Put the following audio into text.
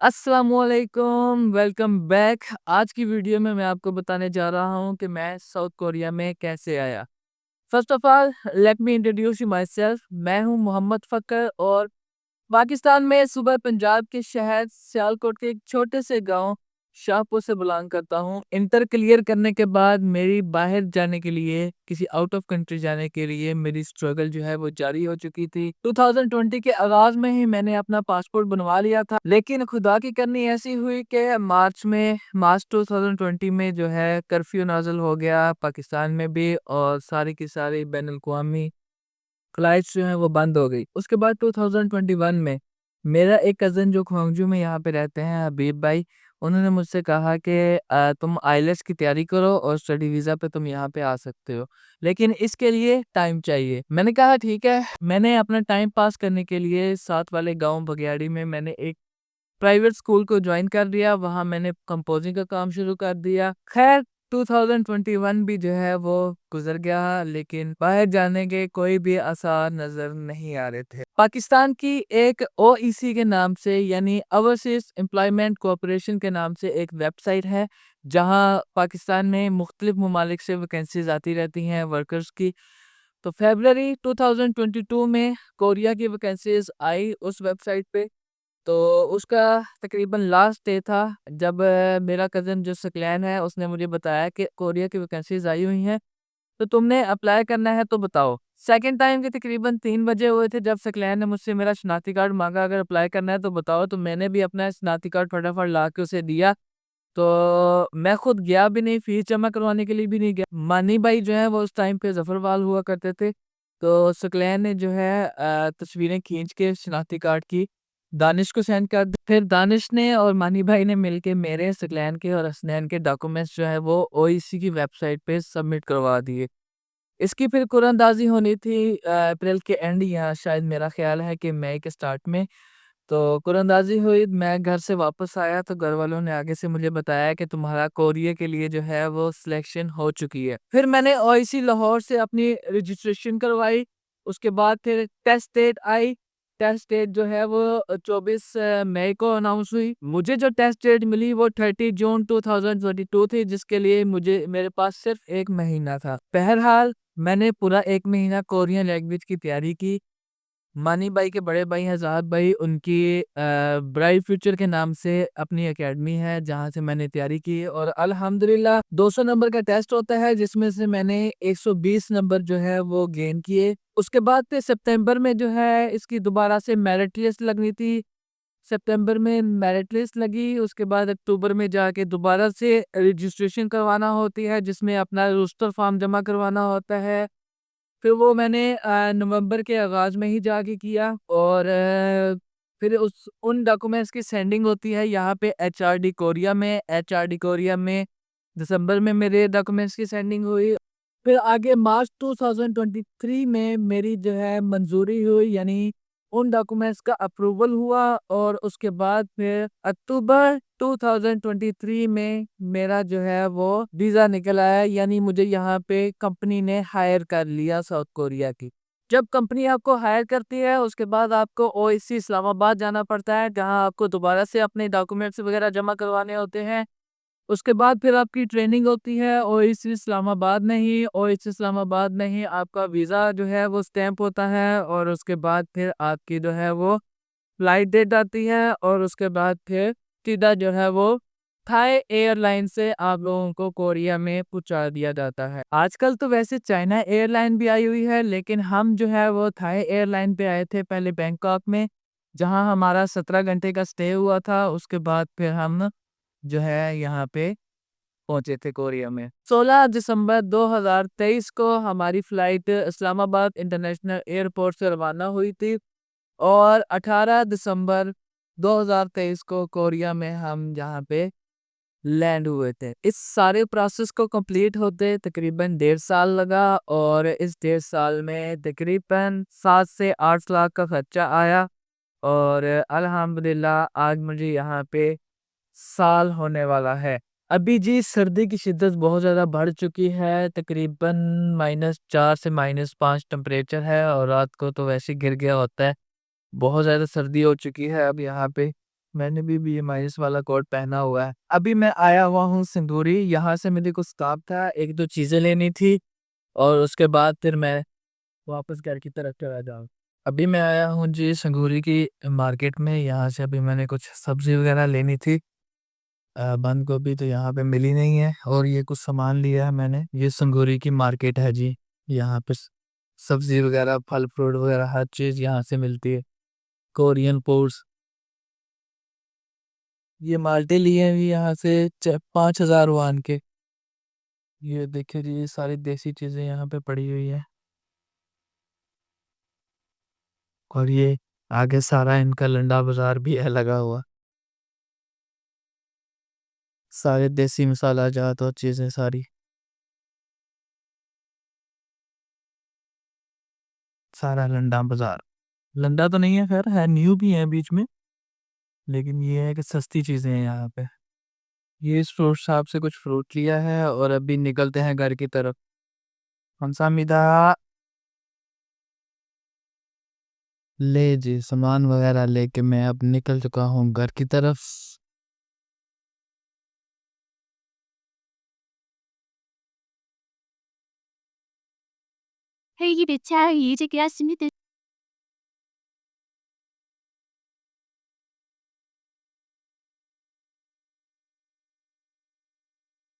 अस्सलामुअलैकुम, welcome back. आज की वीडियो में मैं आपको बताने जा रहा हूँ कि मैं साउथ कोरिया में कैसे आया। First of all let me introduce you my self. मैं हूँ मोहम्मद फ़कर और पाकिस्तान में सूबा पंजाब के शहर सियालकोट के एक छोटे से गांव शाहपुर से बिलोंग करता हूँ। इंटर क्लियर करने के बाद मेरी बाहर जाने के लिए किसी आउट ऑफ कंट्री जाने के लिए मेरी स्ट्रगल जो है वो जारी हो चुकी थी। 2020 के आगाज में ही मैंने अपना पासपोर्ट बनवा लिया था, लेकिन खुदा की करनी ऐसी हुई कि मार्च 2020 में जो है कर्फ्यू नाजल हो गया पाकिस्तान में भी, और सारी की सारी बैन अल-अक़वामी फ्लाइट्स जो हैं वो बंद हो गई। उसके बाद 2021 में मेरा एक कज़न जो ख्वांगजू में यहाँ पे रहते हैं, हबीब भाई, उन्होंने मुझसे कहा कि तुम आइलेट्स की तैयारी करो और स्टडी वीज़ा पे तुम यहाँ पे आ सकते हो, लेकिन इसके लिए टाइम चाहिए। मैंने कहा ठीक है। मैंने अपना टाइम पास करने के लिए साथ वाले गाँव बगियाड़ी में मैंने एक प्राइवेट स्कूल को जॉइन कर लिया। वहाँ मैंने कंपोजिंग का काम शुरू कर दिया। खैर 2021 भी जो है वो गुजर गया, लेकिन बाहर जाने के कोई भी आसार नजर नहीं आ रहे थे। पाकिस्तान की एक ओईसी के नाम से यानी ओवरसीज एम्प्लॉयमेंट कोऑपरेशन के नाम से एक वेबसाइट है, जहां पाकिस्तान में मुख्तलिफ ममालिक से वैकेंसीज आती रहती हैं वर्कर्स की। तो फरवरी 2022 में कोरिया की वैकेंसीज आई उस वेबसाइट पे। तो उसका तकरीबन लास्ट डे था जब मेरा कज़न जो सकलैन है उसने मुझे बताया कि कोरिया की वैकेंसीज आई हुई हैं, तो तुमने अप्लाई करना है तो बताओ। सेकंड टाइम के तकरीबन 3 बजे हुए थे जब सकलैन ने मुझसे मेरा शनाख्ती कार्ड मांगा, अगर अप्लाई करना है तो बताओ। तो मैंने भी अपना शनाख्ती कार्ड फटाफट ला के उसे दिया। तो मैं खुद गया भी नहीं, फीस जमा करवाने के लिए भी नहीं गया। मानी भाई जो है वो उस टाइम पे जफरवाल हुआ करते थे। तो सकलैन ने जो है तस्वीरें खींच के शनाख्ती कार्ड की दानिश को सेंड कर दी। फिर दानिश ने और मानी भाई ने मिलके मेरे, सकलैन के और हसनैन के डॉक्यूमेंट्स जो है वो ओईसी की वेबसाइट पे सबमिट करवा दिए। इसकी फिर कुरानंदाज़ी होनी थी अप्रैल के एंड या शायद मेरा ख़्याल है कि मई के स्टार्ट में। तो कुरानंदाज़ी हुई, मैं घर से वापस आया तो घर वालों ने आगे से मुझे बताया कि तुम्हारा कोरिया के लिए जो है वो सिलेक्शन हो चुकी है। फिर मैंने ओआईसी लाहौर से अपनी रजिस्ट्रेशन करवाई। उसके बाद फिर टेस्ट डेट आई। टेस्ट डेट जो है वो 24 मई को अनाउंस हुई। मुझे जो टेस्ट डेट मिली वो 30 जून 2022 थी, जिसके लिए मुझे मेरे पास सिर्फ 1 महीना था। बहरहाल मैंने पूरा 1 महीना कोरियन लैंग्वेज की तैयारी की। मानी भाई के बड़े भाई हैं ज़ाहद भाई, उनकी ब्राइट फ्यूचर के नाम से अपनी एकेडमी है जहाँ से मैंने तैयारी की, और अल्हम्दुलिल्लाह 200 नंबर का टेस्ट होता है जिसमें से मैंने 120 नंबर जो है वो गेन किए। उसके बाद फिर सितंबर में जो है इसकी दोबारा से मेरिट लिस्ट लगनी थी। सितंबर में मेरिट लिस्ट लगी, उसके बाद अक्टूबर में जाके दोबारा से रजिस्ट्रेशन करवाना होती है जिसमें अपना रोस्टर फॉर्म जमा करवाना होता है। फिर वो मैंने नवंबर के आगाज़ में ही जाके किया, और फिर उस उन डॉक्यूमेंट्स की सेंडिंग होती है यहाँ पे एचआरडी कोरिया में। एचआरडी कोरिया में दिसंबर में मेरे डॉक्यूमेंट्स की सेंडिंग हुई। फिर आगे मार्च 2023 में मेरी जो है मंजूरी हुई, यानी उन डॉक्यूमेंट्स का अप्रूवल हुआ, और उसके बाद फिर अक्टूबर 2023 में मेरा जो है वो वीज़ा निकल आया, यानी मुझे यहाँ पे कंपनी ने हायर कर लिया साउथ कोरिया की। जब कंपनी आपको हायर करती है उसके बाद आपको ओएसी इस्लामाबाद जाना पड़ता है, जहाँ आपको दोबारा से अपने डॉक्यूमेंट्स वगैरह जमा करवाने होते हैं। उसके बाद फिर आपकी ट्रेनिंग होती है ओएसी इस्लामाबाद में ही। ओएसी इस्लामाबाद में ही आपका वीज़ा जो है वो स्टैंप होता है, और उसके बाद फिर आपकी जो है वो फ्लाइट डेट आती है, और उसके बाद फिर सीधा जो है वो थाई एयरलाइन से आप लोगों को कोरिया में पहुंचा दिया जाता है। आजकल तो वैसे चाइना एयरलाइन भी आई हुई है, लेकिन हम जो है वो थाई एयरलाइन पे आए थे पहले बैंकॉक में, जहां हमारा 17 घंटे का स्टे हुआ था। उसके बाद फिर हम जो है यहाँ पे पहुंचे थे कोरिया में। 16 दिसंबर 2023 को हमारी फ्लाइट इस्लामाबाद इंटरनेशनल एयरपोर्ट से रवाना हुई थी, और 18 दिसंबर 2023 को कोरिया में हम यहाँ पे लैंड हुए थे। इस सारे प्रोसेस को कंप्लीट होते तकरीबन 1.5 साल लगा, और इस 1.5 साल में तकरीबन 7 से 8 लाख का खर्चा आया, और अल्हम्दुलिल्लाह आज मुझे यहाँ पे साल होने वाला है। अभी जी सर्दी की शिद्दत बहुत ज़्यादा बढ़ चुकी है, तकरीबन -4 से -5 टेम्परेचर है, और रात को तो वैसे गिर गया होता है। बहुत ज़्यादा सर्दी हो चुकी है अब यहाँ पे। मैंने भी BMIS वाला कोट पहना हुआ है। अभी मैं आया हुआ हूँ सिंदूरी, यहाँ से मुझे कुछ काम था, 1-2 चीज़ें लेनी थी और उसके बाद फिर मैं वापस घर की तरफ चला जाऊँ। अभी मैं आया हूँ जी संगूरी की मार्केट में, यहाँ से अभी मैंने कुछ सब्ज़ी वग़ैरह लेनी थी। बंद गोभी तो यहाँ पे मिली नहीं है और ये कुछ सामान लिया है मैंने। ये संगूरी की मार्केट है जी, यहाँ पे सब्ज़ी वग़ैरह, फल-फ्रूट वग़ैरह हर चीज़ यहाँ से मिलती है। कोरियन पोर्स ये माल्टे लिए हैं यहाँ से 5,000 युआन के। ये देखिए जी, ये सारी देसी चीज़ें यहाँ पे पड़ी हुई हैं। और ये आगे सारा इनका लंडा बाज़ार भी है लगा हुआ। सारे देसी मसाला जात और चीज़ें सारी। सारा लंडा बाज़ार। लंडा तो नहीं है खैर, है न्यू भी है बीच में, लेकिन ये है कि सस्ती चीज़ें हैं यहाँ पे। ये इस फ्रूट शॉप से कुछ फ्रूट लिया है और अभी निकलते हैं घर की तरफ। 감사합니다। ले जी, सामान वगैरह लेके मैं अब निकल चुका हूँ घर की तरफ। 헬기 배차 이직이었습니다.